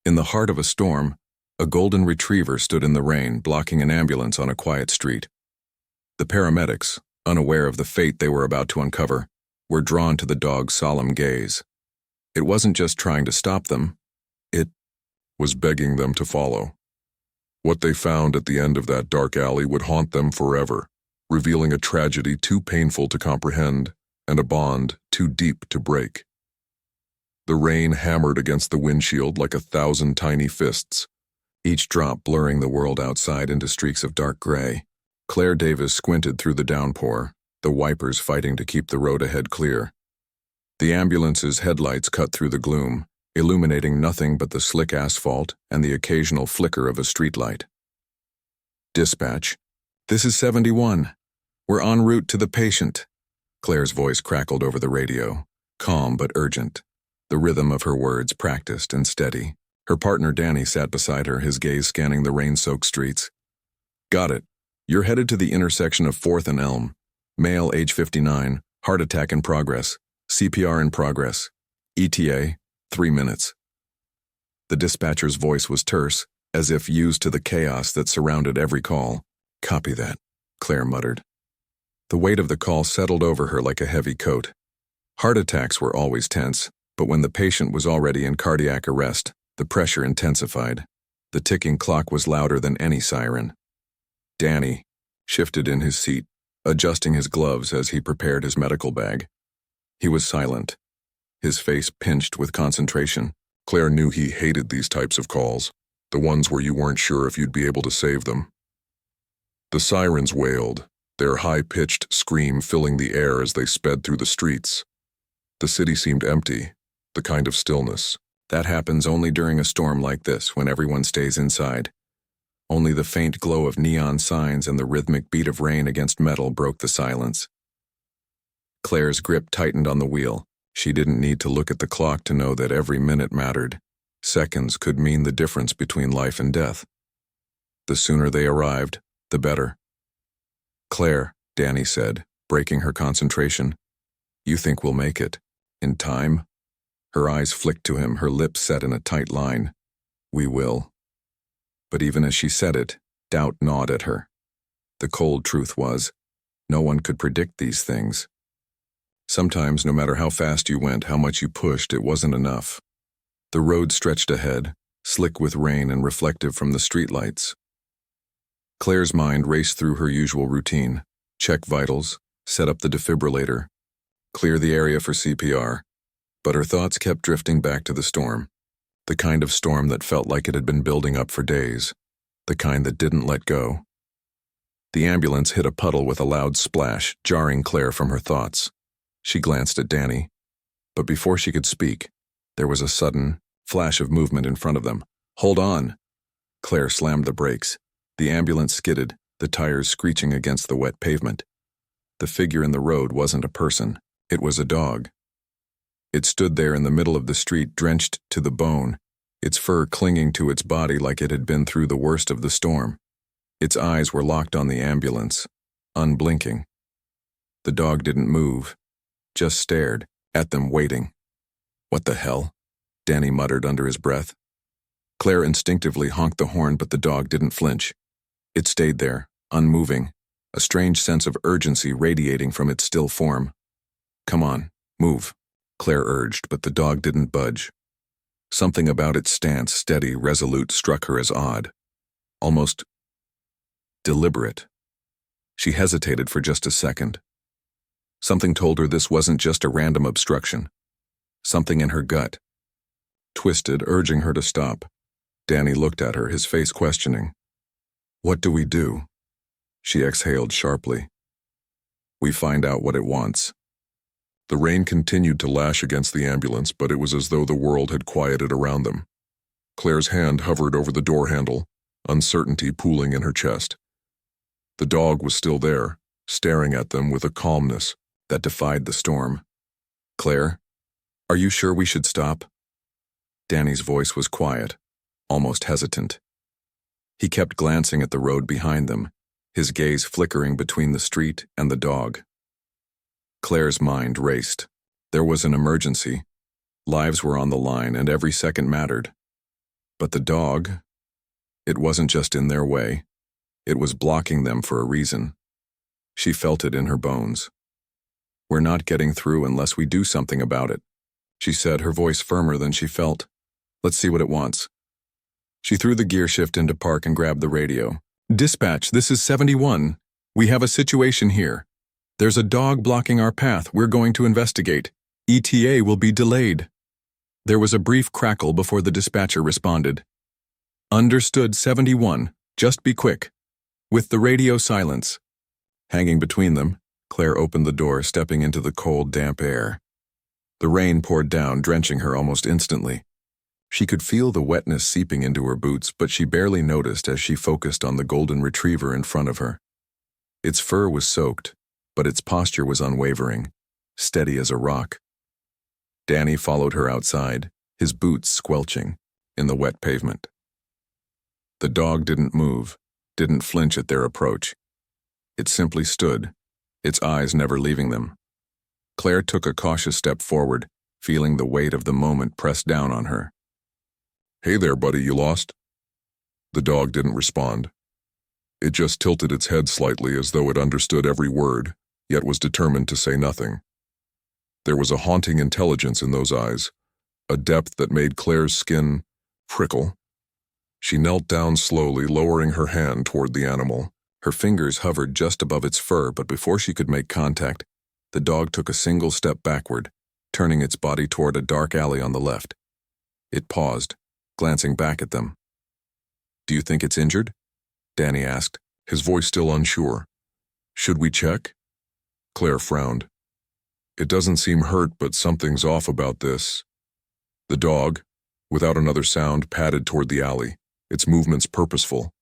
In the heart of a storm, a golden retriever stood in the rain, blocking an ambulance on a quiet street. The paramedics, unaware of the fate they were about to uncover, were drawn to the dog's solemn gaze. It wasn't just trying to stop them, it was begging them to follow. What they found at the end of that dark alley would haunt them forever, revealing a tragedy too painful to comprehend and a bond too deep to break. The rain hammered against the windshield like 1,000 tiny fists, each drop blurring the world outside into streaks of dark gray. Claire Davis squinted through the downpour, the wipers fighting to keep the road ahead clear. The ambulance's headlights cut through the gloom, illuminating nothing but the slick asphalt and the occasional flicker of a streetlight. "Dispatch, this is 71. We're en route to the patient." Claire's voice crackled over the radio, calm but urgent, the rhythm of her words practiced and steady. Her partner Danny sat beside her, his gaze scanning the rain-soaked streets. "Got it. You're headed to the intersection of 4th and Elm. Male, age 59, heart attack in progress, CPR in progress, ETA, 3 minutes." The dispatcher's voice was terse, as if used to the chaos that surrounded every call. "Copy that," Claire muttered. The weight of the call settled over her like a heavy coat. Heart attacks were always tense, but when the patient was already in cardiac arrest, the pressure intensified. The ticking clock was louder than any siren. Danny shifted in his seat, adjusting his gloves as he prepared his medical bag. He was silent, his face pinched with concentration. Claire knew he hated these types of calls, the ones where you weren't sure if you'd be able to save them. The sirens wailed, their high-pitched scream filling the air as they sped through the streets. The city seemed empty, the kind of stillness. That happens only during a storm like this, when everyone stays inside. Only the faint glow of neon signs and the rhythmic beat of rain against metal broke the silence. Claire's grip tightened on the wheel. She didn't need to look at the clock to know that every minute mattered. Seconds could mean the difference between life and death. The sooner they arrived, the better. "Claire," Danny said, breaking her concentration, "you think we'll make it? In time?" Her eyes flicked to him, her lips set in a tight line. "We will." But even as she said it, doubt gnawed at her. The cold truth was, no one could predict these things. Sometimes, no matter how fast you went, how much you pushed, it wasn't enough. The road stretched ahead, slick with rain and reflective from the streetlights. Claire's mind raced through her usual routine: check vitals, set up the defibrillator, clear the area for CPR. But her thoughts kept drifting back to the storm. The kind of storm that felt like it had been building up for days. The kind that didn't let go. The ambulance hit a puddle with a loud splash, jarring Claire from her thoughts. She glanced at Danny. But before she could speak, there was a sudden flash of movement in front of them. "Hold on!" Claire slammed the brakes. The ambulance skidded, the tires screeching against the wet pavement. The figure in the road wasn't a person. It was a dog. It stood there in the middle of the street, drenched to the bone, its fur clinging to its body like it had been through the worst of the storm. Its eyes were locked on the ambulance, unblinking. The dog didn't move, just stared at them, waiting. "What the hell?" Danny muttered under his breath. Claire instinctively honked the horn, but the dog didn't flinch. It stayed there, unmoving, a strange sense of urgency radiating from its still form. "Come on, move," Claire urged, but the dog didn't budge. Something about its stance, steady, resolute, struck her as odd, almost deliberate. She hesitated for just a second. Something told her this wasn't just a random obstruction. Something in her gut twisted, urging her to stop. Danny looked at her, his face questioning. "What do we do?" She exhaled sharply. "We find out what it wants." The rain continued to lash against the ambulance, but it was as though the world had quieted around them. Claire's hand hovered over the door handle, uncertainty pooling in her chest. The dog was still there, staring at them with a calmness that defied the storm. "Claire, are you sure we should stop?" Danny's voice was quiet, almost hesitant. He kept glancing at the road behind them, his gaze flickering between the street and the dog. Claire's mind raced. There was an emergency. Lives were on the line, and every second mattered. But the dog, it wasn't just in their way. It was blocking them for a reason. She felt it in her bones. "We're not getting through unless we do something about it," she said, her voice firmer than she felt. "Let's see what it wants." She threw the gear shift into park and grabbed the radio. "Dispatch, this is 71. We have a situation here. There's a dog blocking our path. We're going to investigate. ETA will be delayed." There was a brief crackle before the dispatcher responded. "Understood, 71. Just be quick." With the radio silence hanging between them, Claire opened the door, stepping into the cold, damp air. The rain poured down, drenching her almost instantly. She could feel the wetness seeping into her boots, but she barely noticed as she focused on the golden retriever in front of her. Its fur was soaked, but its posture was unwavering, steady as a rock. Danny followed her outside, his boots squelching in the wet pavement. The dog didn't move, didn't flinch at their approach. It simply stood, its eyes never leaving them. Claire took a cautious step forward, feeling the weight of the moment press down on her. "Hey there, buddy, you lost?" The dog didn't respond. It just tilted its head slightly as though it understood every word, yet was determined to say nothing. There was a haunting intelligence in those eyes, a depth that made Claire's skin prickle. She knelt down slowly, lowering her hand toward the animal. Her fingers hovered just above its fur, but before she could make contact, the dog took a single step backward, turning its body toward a dark alley on the left. It paused, glancing back at them. "Do you think it's injured?" Danny asked, his voice still unsure. "Should we check?" Claire frowned. "It doesn't seem hurt, but something's off about this." The dog, without another sound, padded toward the alley, its movements purposeful.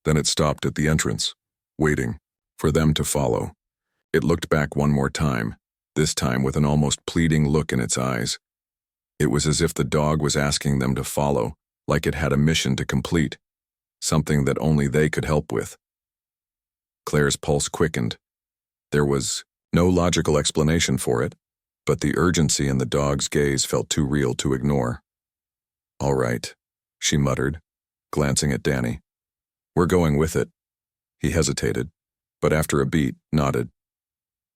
Then it stopped at the entrance, waiting for them to follow. It looked back one more time, this time with an almost pleading look in its eyes. It was as if the dog was asking them to follow, like it had a mission to complete, something that only they could help with. Claire's pulse quickened. There was no logical explanation for it, but the urgency in the dog's gaze felt too real to ignore. "All right," she muttered, glancing at Danny. "We're going with it." He hesitated, but after a beat, nodded.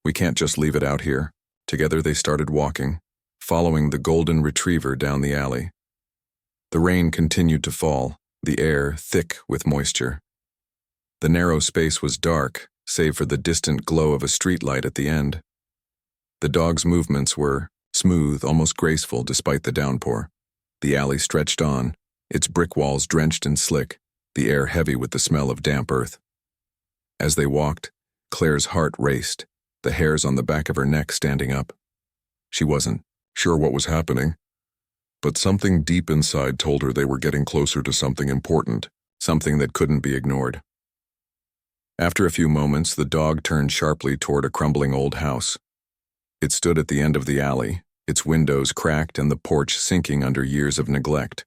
"We can't just leave it out here." Together they started walking, following the golden retriever down the alley. The rain continued to fall, the air thick with moisture. The narrow space was dark, save for the distant glow of a streetlight at the end. The dog's movements were smooth, almost graceful despite the downpour. The alley stretched on, its brick walls drenched in slick, the air heavy with the smell of damp earth. As they walked, Claire's heart raced, the hairs on the back of her neck standing up. She wasn't sure what was happening, but something deep inside told her they were getting closer to something important, something that couldn't be ignored. After a few moments, the dog turned sharply toward a crumbling old house. It stood at the end of the alley, its windows cracked and the porch sinking under years of neglect.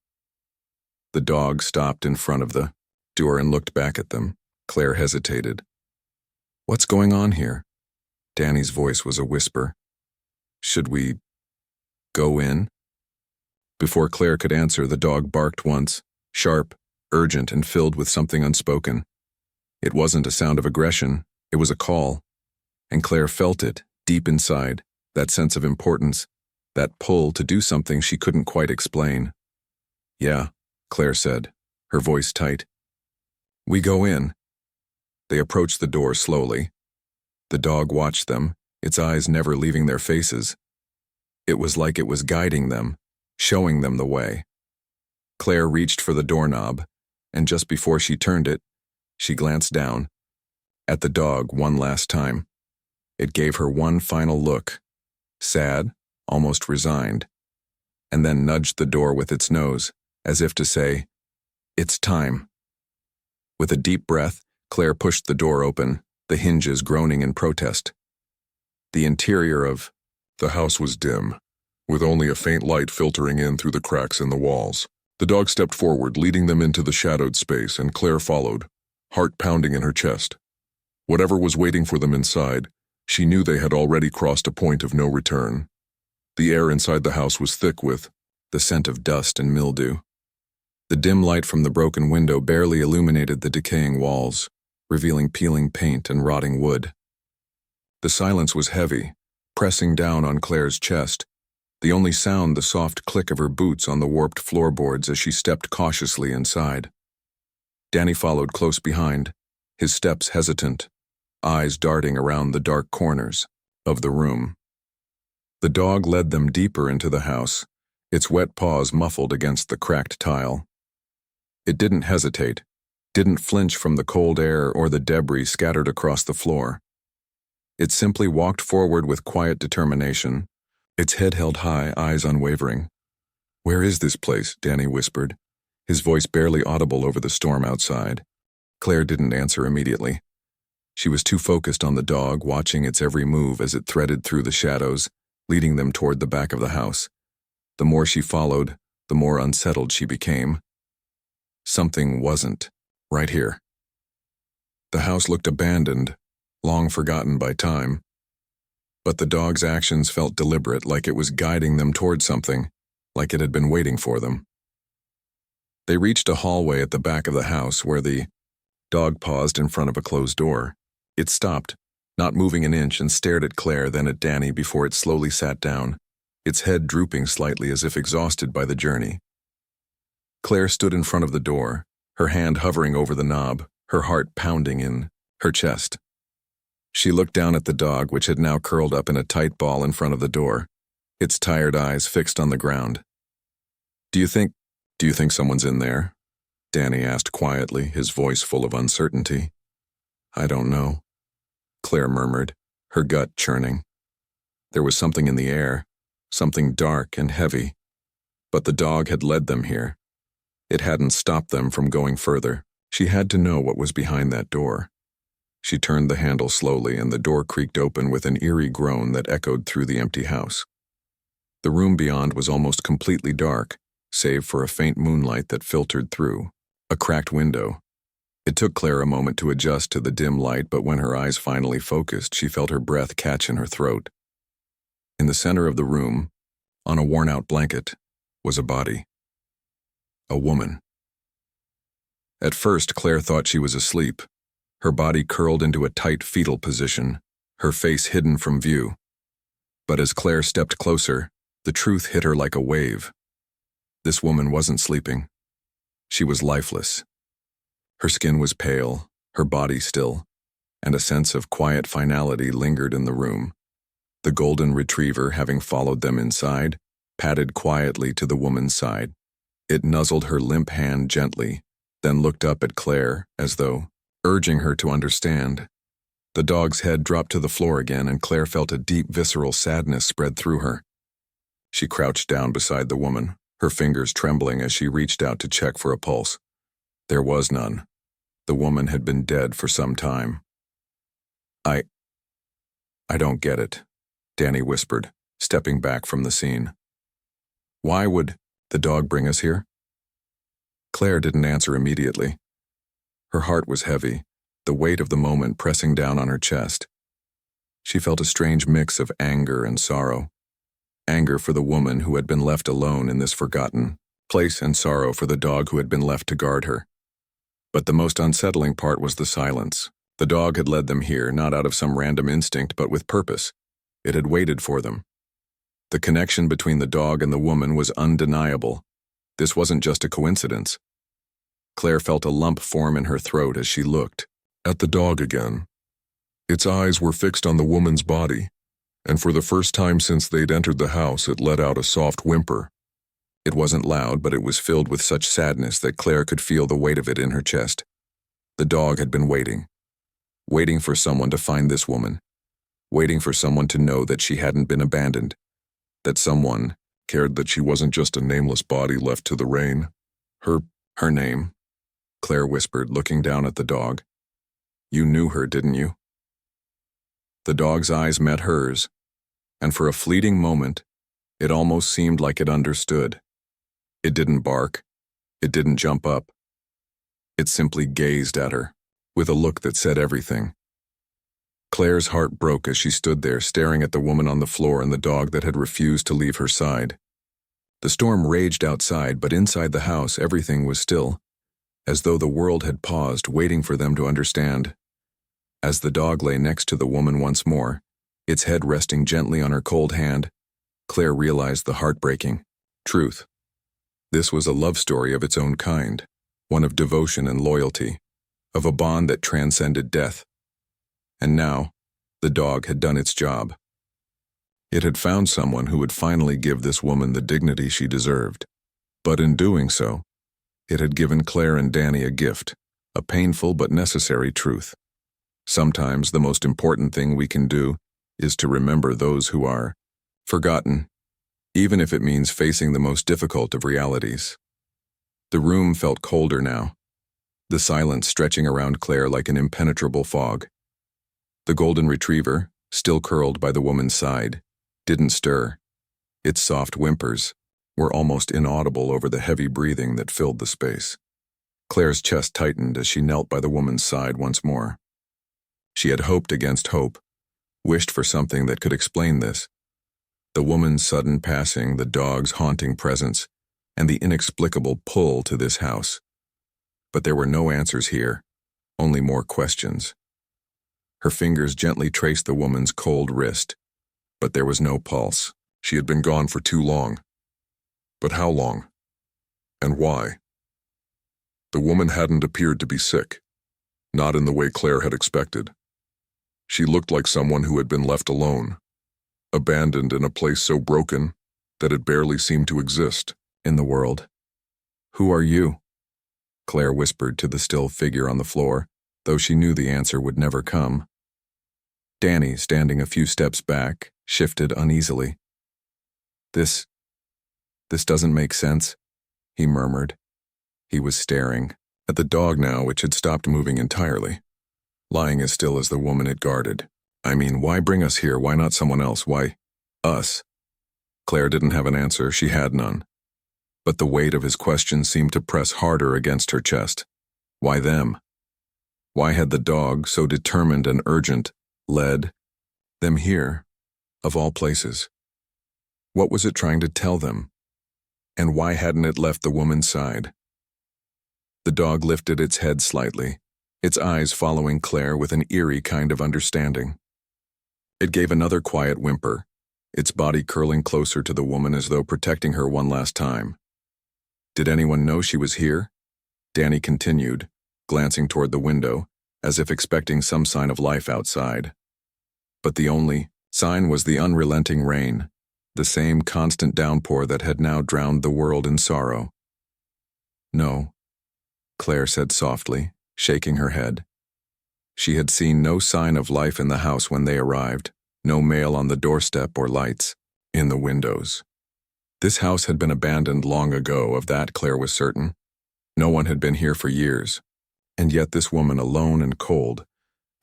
The dog stopped in front of the door and looked back at them. Claire hesitated. "What's going on here?" Danny's voice was a whisper. "Should we go in?" Before Claire could answer, the dog barked once, sharp, urgent, and filled with something unspoken. It wasn't a sound of aggression, it was a call, and Claire felt it, deep inside, that sense of importance, that pull to do something she couldn't quite explain. "Yeah," Claire said, her voice tight. "We go in." They approached the door slowly. The dog watched them, its eyes never leaving their faces. It was like it was guiding them, showing them the way. Claire reached for the doorknob, and just before she turned it, she glanced down at the dog one last time. It gave her one final look, sad, almost resigned, and then nudged the door with its nose, as if to say, "It's time." With a deep breath, Claire pushed the door open, the hinges groaning in protest. The interior of The house was dim, with only a faint light filtering in through the cracks in the walls. The dog stepped forward, leading them into the shadowed space, and Claire followed, heart pounding in her chest. Whatever was waiting for them inside, she knew they had already crossed a point of no return. The air inside the house was thick with the scent of dust and mildew. The dim light from the broken window barely illuminated the decaying walls, revealing peeling paint and rotting wood. The silence was heavy, pressing down on Claire's chest, the only sound the soft click of her boots on the warped floorboards as she stepped cautiously inside. Danny followed close behind, his steps hesitant, eyes darting around the dark corners of the room. The dog led them deeper into the house, its wet paws muffled against the cracked tile. It didn't hesitate, didn't flinch from the cold air or the debris scattered across the floor. It simply walked forward with quiet determination, its head held high, eyes unwavering. "Where is this place?" Danny whispered, his voice barely audible over the storm outside. Claire didn't answer immediately. She was too focused on the dog, watching its every move as it threaded through the shadows, leading them toward the back of the house. The more she followed, the more unsettled she became. Something wasn't right here. The house looked abandoned, long forgotten by time. But the dog's actions felt deliberate, like it was guiding them toward something, like it had been waiting for them. They reached a hallway at the back of the house where the dog paused in front of a closed door. It stopped, not moving an inch, and stared at Claire, then at Danny before it slowly sat down, its head drooping slightly as if exhausted by the journey. Claire stood in front of the door, her hand hovering over the knob, her heart pounding in her chest. She looked down at the dog, which had now curled up in a tight ball in front of the door, its tired eyes fixed on the ground. Do you think someone's in there?" Danny asked quietly, his voice full of uncertainty. "I don't know," Claire murmured, her gut churning. There was something in the air, something dark and heavy, but the dog had led them here. It hadn't stopped them from going further. She had to know what was behind that door. She turned the handle slowly, and the door creaked open with an eerie groan that echoed through the empty house. The room beyond was almost completely dark, save for a faint moonlight that filtered through a cracked window. It took Claire a moment to adjust to the dim light, but when her eyes finally focused, she felt her breath catch in her throat. In the center of the room, on a worn-out blanket, was a body. A woman. At first, Claire thought she was asleep, her body curled into a tight fetal position, her face hidden from view. But as Claire stepped closer, the truth hit her like a wave. This woman wasn't sleeping. She was lifeless. Her skin was pale, her body still, and a sense of quiet finality lingered in the room. The golden retriever, having followed them inside, padded quietly to the woman's side. It nuzzled her limp hand gently, then looked up at Claire as though urging her to understand. The dog's head dropped to the floor again, and Claire felt a deep, visceral sadness spread through her. She crouched down beside the woman, her fingers trembling as she reached out to check for a pulse. There was none. The woman had been dead for some time. I don't get it," Danny whispered, stepping back from the scene. "Why would the dog bring us here?" Claire didn't answer immediately. Her heart was heavy, the weight of the moment pressing down on her chest. She felt a strange mix of anger and sorrow. Anger for the woman who had been left alone in this forgotten place, and sorrow for the dog who had been left to guard her. But the most unsettling part was the silence. The dog had led them here, not out of some random instinct, but with purpose. It had waited for them. The connection between the dog and the woman was undeniable. This wasn't just a coincidence. Claire felt a lump form in her throat as she looked At the dog again. Its eyes were fixed on the woman's body, and for the first time since they'd entered the house, it let out a soft whimper. It wasn't loud, but it was filled with such sadness that Claire could feel the weight of it in her chest. The dog had been waiting for someone to find this woman, waiting for someone to know that she hadn't been abandoned, that someone Cared that she wasn't just a nameless body left to the rain. Her name, Claire whispered, looking down at the dog. You knew her, didn't you? The dog's eyes met hers, and for a fleeting moment, it almost seemed like it understood. It didn't bark. It didn't jump up. It simply gazed at her, with a look that said everything. Claire's heart broke as she stood there staring at the woman on the floor and the dog that had refused to leave her side. The storm raged outside, but inside the house everything was still, as though the world had paused, waiting for them to understand. As the dog lay next to the woman once more, its head resting gently on her cold hand, Claire realized the heartbreaking truth. This was a love story of its own kind, one of devotion and loyalty, of a bond that transcended death. And now, the dog had done its job. It had found someone who would finally give this woman the dignity she deserved. But in doing so, it had given Claire and Danny a gift, a painful but necessary truth. Sometimes the most important thing we can do is to remember those who are forgotten, even if it means facing the most difficult of realities. The room felt colder now, the silence stretching around Claire like an impenetrable fog. The golden retriever, still curled by the woman's side, didn't stir. Its soft whimpers were almost inaudible over the heavy breathing that filled the space. Claire's chest tightened as she knelt by the woman's side once more. She had hoped against hope, wished for something that could explain this. The woman's sudden passing, the dog's haunting presence, and the inexplicable pull to this house. But there were no answers here, only more questions. Her fingers gently traced the woman's cold wrist, but there was no pulse. She had been gone for too long. But how long? And why? The woman hadn't appeared to be sick, not in the way Claire had expected. She looked like someone who had been left alone, abandoned in a place so broken that it barely seemed to exist in the world. "Who are you?" Claire whispered to the still figure on the floor, though she knew the answer would never come. Danny, standing a few steps back, shifted uneasily. This doesn't make sense," he murmured. He was staring at the dog now, which had stopped moving entirely, lying as still as the woman it guarded. "I mean, why bring us here? Why not someone else? Why us?" Claire didn't have an answer. She had none. But the weight of his question seemed to press harder against her chest. Why them? Why had the dog, so determined and urgent, led them here, of all places? What was it trying to tell them? And why hadn't it left the woman's side? The dog lifted its head slightly, its eyes following Claire with an eerie kind of understanding. It gave another quiet whimper, its body curling closer to the woman as though protecting her one last time. "Did anyone know she was here?" Danny continued, glancing toward the window, as if expecting some sign of life outside. But the only sign was the unrelenting rain, the same constant downpour that had now drowned the world in sorrow. "No," Claire said softly, shaking her head. She had seen no sign of life in the house when they arrived, no mail on the doorstep or lights in the windows. This house had been abandoned long ago, of that Claire was certain. No one had been here for years, and yet this woman, alone and cold,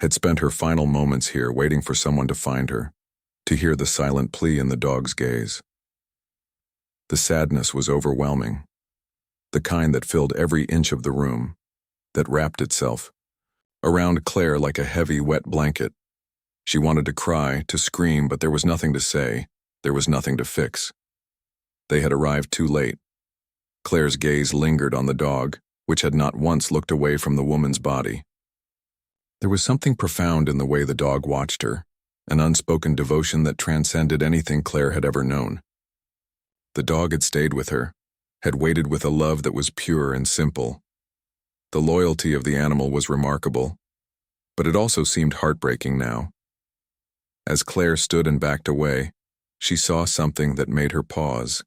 had spent her final moments here waiting for someone to find her, to hear the silent plea in the dog's gaze. The sadness was overwhelming, the kind that filled every inch of the room, that wrapped itself around Claire like a heavy, wet blanket. She wanted to cry, to scream, but there was nothing to say, there was nothing to fix. They had arrived too late. Claire's gaze lingered on the dog, which had not once looked away from the woman's body. There was something profound in the way the dog watched her, an unspoken devotion that transcended anything Claire had ever known. The dog had stayed with her, had waited with a love that was pure and simple. The loyalty of the animal was remarkable, but it also seemed heartbreaking now. As Claire stood and backed away, she saw something that made her pause.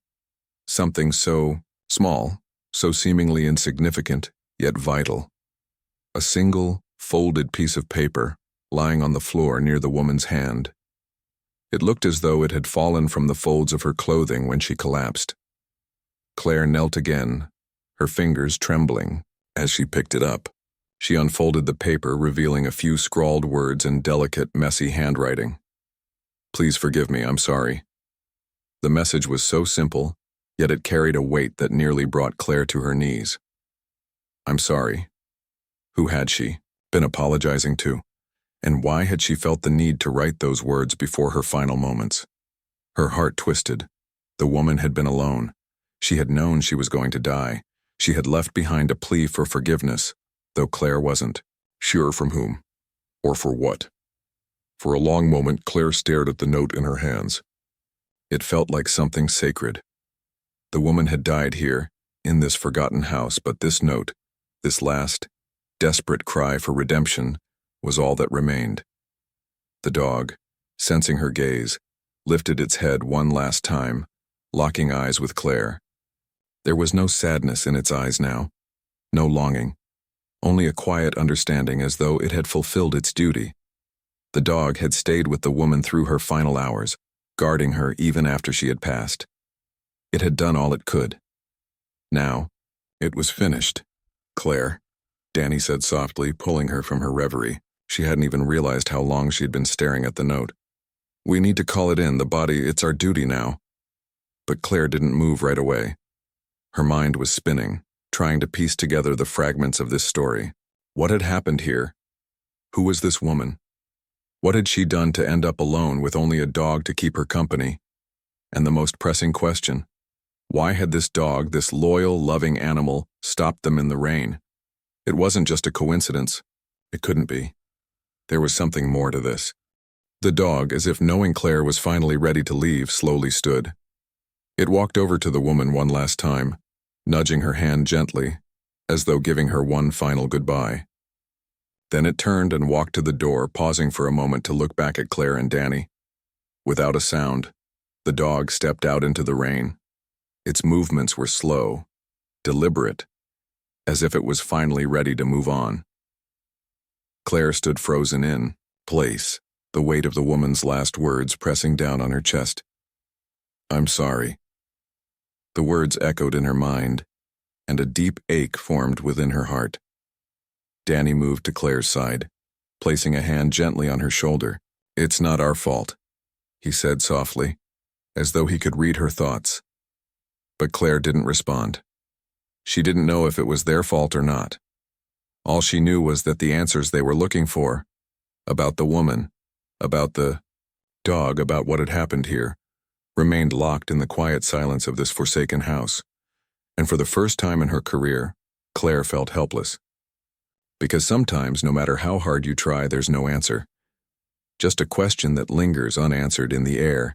Something so small, so seemingly insignificant, yet vital. A single, folded piece of paper lying on the floor near the woman's hand. It looked as though it had fallen from the folds of her clothing when she collapsed. Claire knelt again, her fingers trembling. As she picked it up, she unfolded the paper, revealing a few scrawled words in delicate, messy handwriting. "Please forgive me, I'm sorry." The message was so simple, yet it carried a weight that nearly brought Claire to her knees. "I'm sorry." Who had she been apologizing to? And why had she felt the need to write those words before her final moments? Her heart twisted. The woman had been alone, She had known she was going to die. She had left behind a plea for forgiveness, though Claire wasn't. Sure from whom? Or for what? For a long moment, Claire stared at the note in her hands. It felt like something sacred. The woman had died here, in this forgotten house, but this note, this last, desperate cry for redemption, was all that remained. The dog, sensing her gaze, lifted its head one last time, locking eyes with Claire. There was no sadness in its eyes now, no longing, only a quiet understanding as though it had fulfilled its duty. The dog had stayed with the woman through her final hours, guarding her even after she had passed. It had done all it could. Now, it was finished. Claire, Danny said softly, pulling her from her reverie. She hadn't even realized how long she had been staring at the note. We need to call it in, the body, it's our duty now. But Claire didn't move right away. Her mind was spinning, trying to piece together the fragments of this story. What had happened here? Who was this woman? What had she done to end up alone with only a dog to keep her company? And the most pressing question, why had this dog, this loyal, loving animal, stopped them in the rain? It wasn't just a coincidence. It couldn't be. There was something more to this. The dog, as if knowing Claire was finally ready to leave, slowly stood. It walked over to the woman one last time, nudging her hand gently, as though giving her one final goodbye. Then it turned and walked to the door, pausing for a moment to look back at Claire and Danny. Without a sound, the dog stepped out into the rain. Its movements were slow, deliberate, as if it was finally ready to move on. Claire stood frozen in place, the weight of the woman's last words pressing down on her chest. I'm sorry. The words echoed in her mind, and a deep ache formed within her heart. Danny moved to Claire's side, placing a hand gently on her shoulder. It's not our fault, he said softly, as though he could read her thoughts. But Claire didn't respond. She didn't know if it was their fault or not. All she knew was that the answers they were looking for, about the woman, about the dog, about what had happened here, remained locked in the quiet silence of this forsaken house. And for the first time in her career, Claire felt helpless. Because sometimes, no matter how hard you try, there's no answer. Just a question that lingers unanswered in the air.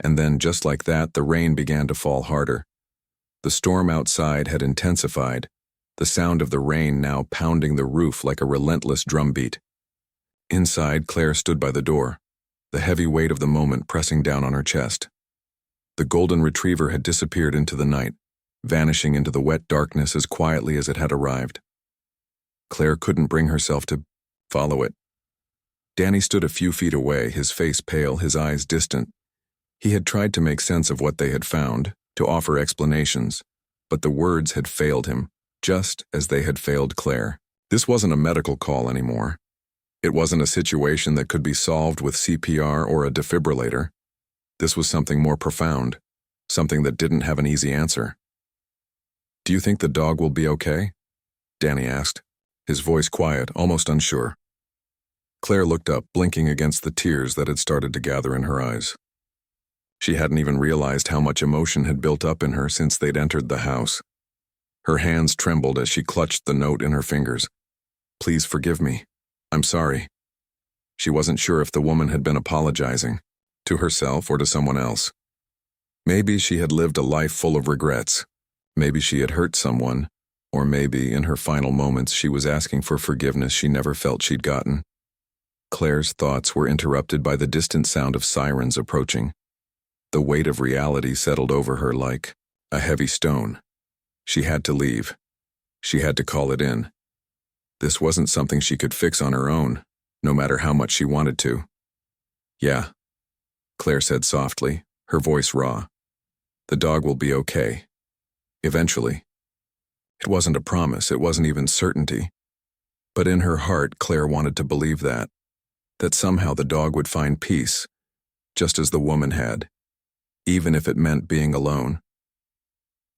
And then, just like that, the rain began to fall harder. The storm outside had intensified, the sound of the rain now pounding the roof like a relentless drumbeat. Inside, Claire stood by the door, the heavy weight of the moment pressing down on her chest. The golden retriever had disappeared into the night, vanishing into the wet darkness as quietly as it had arrived. Claire couldn't bring herself to follow it. Danny stood a few feet away, his face pale, his eyes distant. He had tried to make sense of what they had found, to offer explanations, but the words had failed him, just as they had failed Claire. This wasn't a medical call anymore. It wasn't a situation that could be solved with CPR or a defibrillator. This was something more profound, something that didn't have an easy answer. Do you think the dog will be okay? Danny asked, his voice quiet, almost unsure. Claire looked up, blinking against the tears that had started to gather in her eyes. She hadn't even realized how much emotion had built up in her since they'd entered the house. Her hands trembled as she clutched the note in her fingers. Please forgive me. I'm sorry. She wasn't sure if the woman had been apologizing, to herself or to someone else. Maybe she had lived a life full of regrets. Maybe she had hurt someone, or maybe in her final moments she was asking for forgiveness she never felt she'd gotten. Claire's thoughts were interrupted by the distant sound of sirens approaching. The weight of reality settled over her like a heavy stone. She had to leave. She had to call it in. This wasn't something she could fix on her own, no matter how much she wanted to. Yeah, Claire said softly, her voice raw. The dog will be okay. Eventually. It wasn't a promise, it wasn't even certainty. But in her heart, Claire wanted to believe that somehow the dog would find peace, just as the woman had, even if it meant being alone.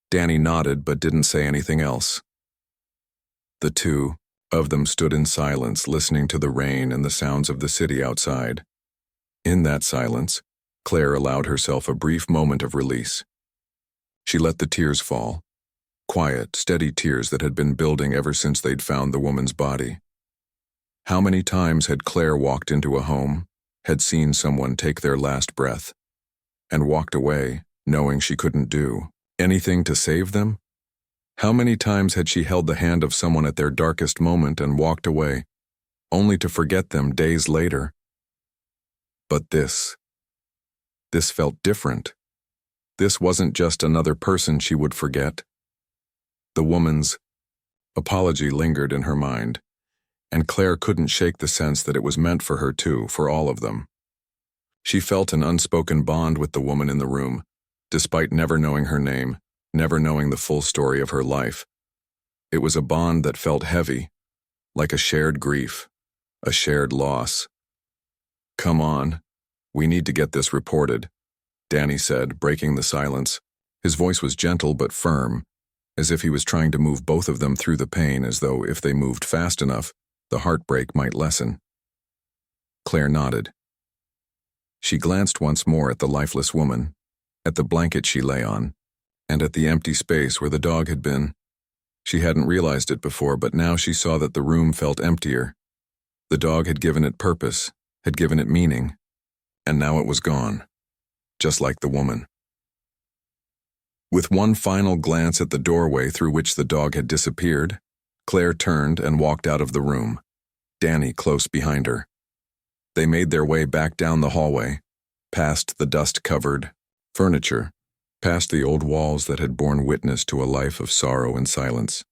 Danny nodded but didn't say anything else. The two of them stood in silence, listening to the rain and the sounds of the city outside. In that silence, Claire allowed herself a brief moment of release. She let the tears fall. Quiet, steady tears that had been building ever since they'd found the woman's body. How many times had Claire walked into a home, had seen someone take their last breath, and walked away, knowing she couldn't do anything to save them? How many times had she held the hand of someone at their darkest moment and walked away, only to forget them days later? But this felt different. This wasn't just another person she would forget. The woman's apology lingered in her mind, and Claire couldn't shake the sense that it was meant for her too, for all of them. She felt an unspoken bond with the woman in the room, despite never knowing her name, never knowing the full story of her life. It was a bond that felt heavy, like a shared grief, a shared loss. "Come on, we need to get this reported," Danny said, breaking the silence. His voice was gentle but firm, as if he was trying to move both of them through the pain, as though if they moved fast enough, the heartbreak might lessen. Claire nodded. She glanced once more at the lifeless woman, at the blanket she lay on, and at the empty space where the dog had been. She hadn't realized it before, but now she saw that the room felt emptier. The dog had given it purpose, had given it meaning, and now it was gone, just like the woman. With one final glance at the doorway through which the dog had disappeared, Claire turned and walked out of the room, Danny close behind her. They made their way back down the hallway, past the dust-covered furniture, past the old walls that had borne witness to a life of sorrow and silence.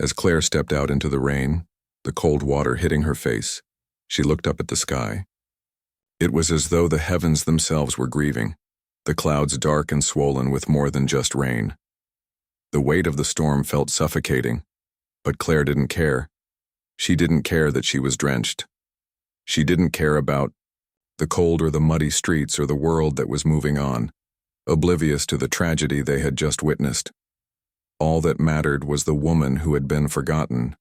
As Claire stepped out into the rain, the cold water hitting her face, she looked up at the sky. It was as though the heavens themselves were grieving, the clouds dark and swollen with more than just rain. The weight of the storm felt suffocating, but Claire didn't care. She didn't care that she was drenched. She didn't care about the cold or the muddy streets or the world that was moving on, oblivious to the tragedy they had just witnessed. All that mattered was the woman who had been forgotten,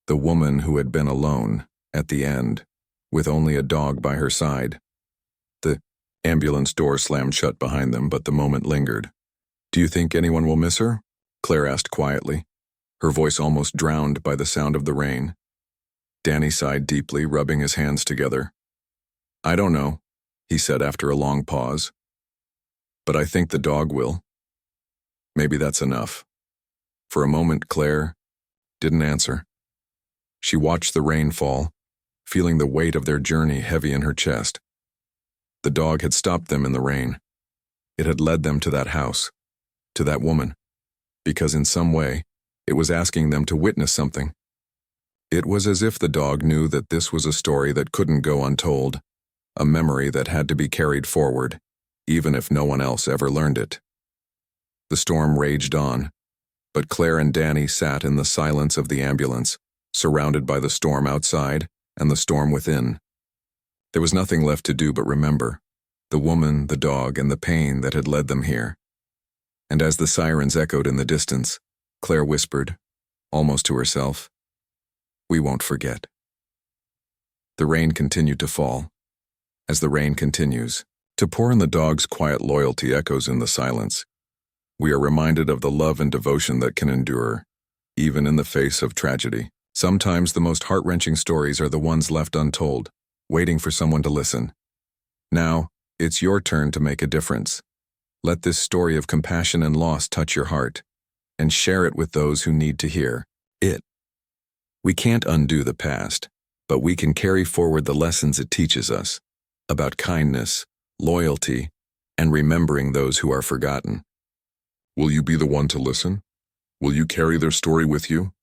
the woman who had been alone, at the end, with only a dog by her side. The ambulance door slammed shut behind them, but the moment lingered. "Do you think anyone will miss her?" Claire asked quietly, her voice almost drowned by the sound of the rain. Danny sighed deeply, rubbing his hands together. "I don't know," he said after a long pause. "But I think the dog will. Maybe that's enough." For a moment, Claire didn't answer. She watched the rain fall, feeling the weight of their journey heavy in her chest. The dog had stopped them in the rain. It had led them to that house, to that woman, because in some way, it was asking them to witness something. It was as if the dog knew that this was a story that couldn't go untold, a memory that had to be carried forward, even if no one else ever learned it. The storm raged on, but Claire and Danny sat in the silence of the ambulance, surrounded by the storm outside and the storm within. There was nothing left to do but remember the woman, the dog, and the pain that had led them here. And as the sirens echoed in the distance, Claire whispered, almost to herself, "We won't forget." The rain continued to fall. As the rain continues, to pour in, the dog's quiet loyalty echoes in the silence. We are reminded of the love and devotion that can endure, even in the face of tragedy. Sometimes the most heart-wrenching stories are the ones left untold, waiting for someone to listen. Now, it's your turn to make a difference. Let this story of compassion and loss touch your heart, and share it with those who need to hear it. We can't undo the past, but we can carry forward the lessons it teaches us about kindness, loyalty, and remembering those who are forgotten. Will you be the one to listen? Will you carry their story with you?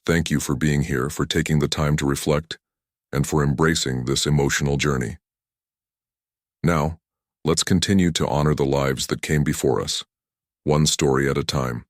Thank you for being here, for taking the time to reflect, and for embracing this emotional journey. Now, let's continue to honor the lives that came before us, one story at a time.